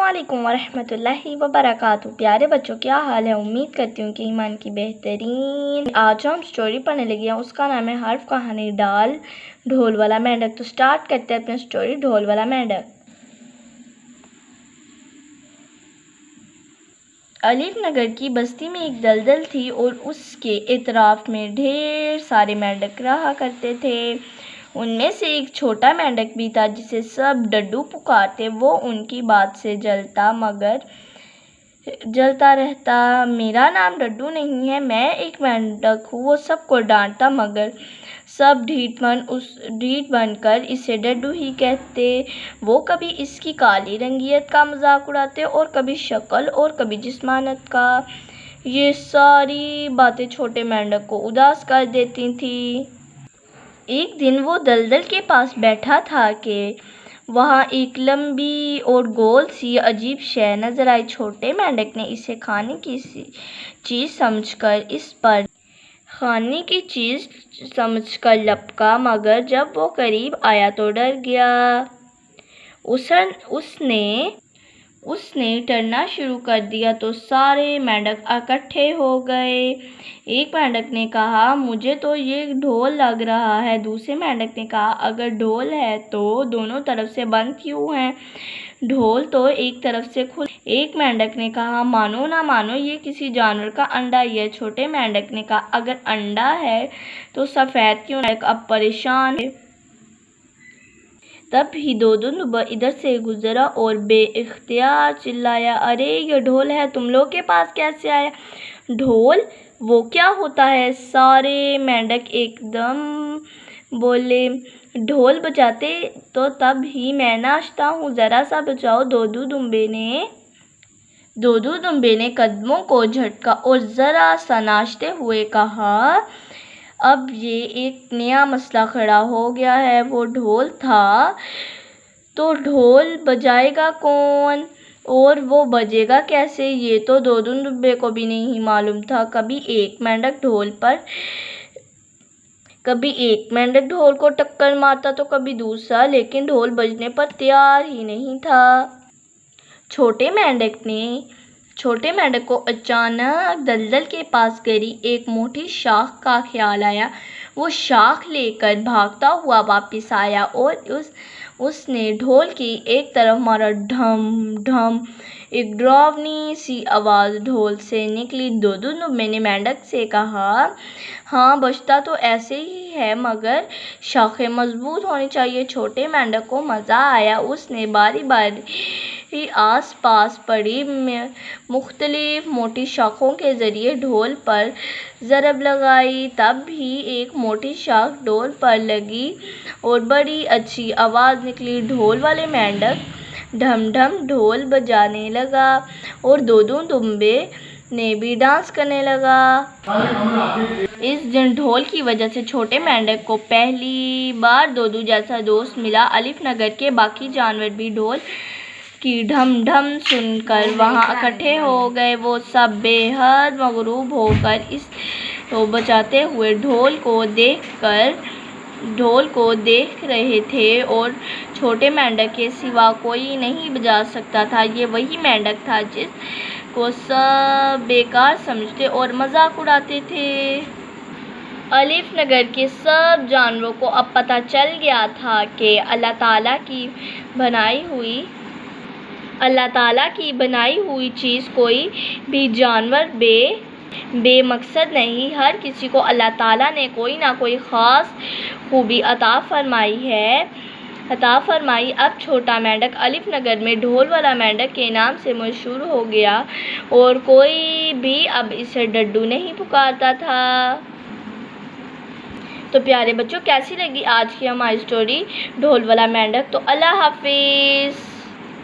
अस्सलामुअलैकुम वरहमतुल्लाहि वबरकातुहू। प्यारे बच्चों, क्या हाल है? उम्मीद करती हूँ कि ईमान की बेहतरीन। आज हम स्टोरी पढ़ने लगे हैं, उसका नाम है हर्फ कहानी डाल ढोल वाला मेंढक। तो स्टार्ट करते हैं अपनी स्टोरी ढोल वाला मेंढक। अलीफ नगर की बस्ती में एक दलदल थी और उसके इतराफ में ढेर सारे मेंढक रहा करते थे। उनमें से एक छोटा मेंढक भी था जिसे सब डड्डू पुकारते। वो उनकी बात से जलता रहता। मेरा नाम डड्डू नहीं है, मैं एक मेंढक हूँ। वो सबको डांटता, मगर सब ढीठ बनकर इसे डड्डू ही कहते। वो कभी इसकी काली रंगीयत का मजाक उड़ाते और कभी शक्ल और कभी जिस्मानत का। ये सारी बातें छोटे मेंढक को उदास कर देती थी। एक दिन वो दलदल के पास बैठा था कि वहाँ एक लंबी और गोल सी अजीब शय नजर आई। छोटे मेंढक ने इसे खाने की चीज़ समझकर लपका, मगर जब वो करीब आया तो डर गया। उसने टरना शुरू कर दिया तो सारे मेंढक इकट्ठे हो गए। एक मेंढक ने कहा, मुझे तो ये ढोल लग रहा है। दूसरे मेंढक ने कहा, अगर ढोल है तो दोनों तरफ से बंद क्यों है? ढोल तो एक तरफ से खुल। एक मेंढक ने कहा, मानो ना मानो, ये किसी जानवर का अंडा ही है। छोटे मेंढक ने कहा, अगर अंडा है तो सफ़ेद क्यों? मेंढक अब परेशान है। तब ही दुम्बा इधर से गुजरा और बेइख्तियार चिल्लाया, अरे ये ढोल है, तुम लोग के पास कैसे आया? ढोल? वो क्या होता है? सारे मेंढक एकदम बोले, ढोल बजाते तो तब ही मैं नाचता हूँ, ज़रा सा बजाओ। दोदू दुम्बे ने कदमों को झटका और ज़रा सा नाचते हुए कहा, अब ये एक नया मसला खड़ा हो गया है। वो ढोल था तो ढोल बजाएगा कौन और वो बजेगा कैसे? ये तो दुम्बे को भी नहीं मालूम था। कभी एक मेंढक ढोल को टक्कर मारता तो कभी दूसरा, लेकिन ढोल बजने पर तैयार ही नहीं था। छोटे मेंढक को अचानक दलदल के पास गिरी एक मोटी शाख का ख्याल आया। वो शाख लेकर भागता हुआ वापस आया और उसने ढोल की एक तरफ मारा। ढम ढम एक डरावनी सी आवाज़ ढोल से निकली। दुम्बे ने मेंढक से कहा, हाँ, बजता तो ऐसे ही है, मगर शाखें मजबूत होनी चाहिए। छोटे मेंढक को मज़ा आया। उसने बारी बारी आस पास पड़ी मुख्तलिफ मोटी शाखों के ज़रिए ढोल पर ज़रब लगाई। तब भी एक मोटी शाख ढोल पर लगी और बड़ी अच्छी आवाज़ निकली। ढोल वाले मेंढक ढम ढम ढोल बजाने लगा और दुम्बे ने भी डांस करने लगा। इस दिन ढोल की वजह से छोटे मेंढक को पहली बार दोदू जैसा दोस्त मिला। अलीफ नगर के बाकी जानवर भी ढोल की ढम ढम सुनकर वहां इकट्ठे हो गए। वो सब बेहद मगरूब होकर इस बजाते हुए ढोल को देख रहे थे और छोटे मेंढक के सिवा कोई नहीं बजा सकता था। ये वही मेंढक था जिसको सब बेकार समझते और मजाक उड़ाते थे। अलीफ नगर के सब जानवरों को अब पता चल गया था कि अल्लाह ताला की बनाई हुई चीज़ कोई भी जानवर बेमकसद नहीं। हर किसी को अल्लाह ताला ने कोई ना कोई ख़ास खूबी अता फरमाई। अब छोटा मेंढक अलीफ नगर में ढोल वाला मेंढक के नाम से मशहूर हो गया और कोई भी अब इसे डड्डू नहीं पुकारता था। तो प्यारे बच्चों, कैसी लगी आज की हमारी स्टोरी ढोल वाला मेंढक? तो अल्लाह हाफिज़।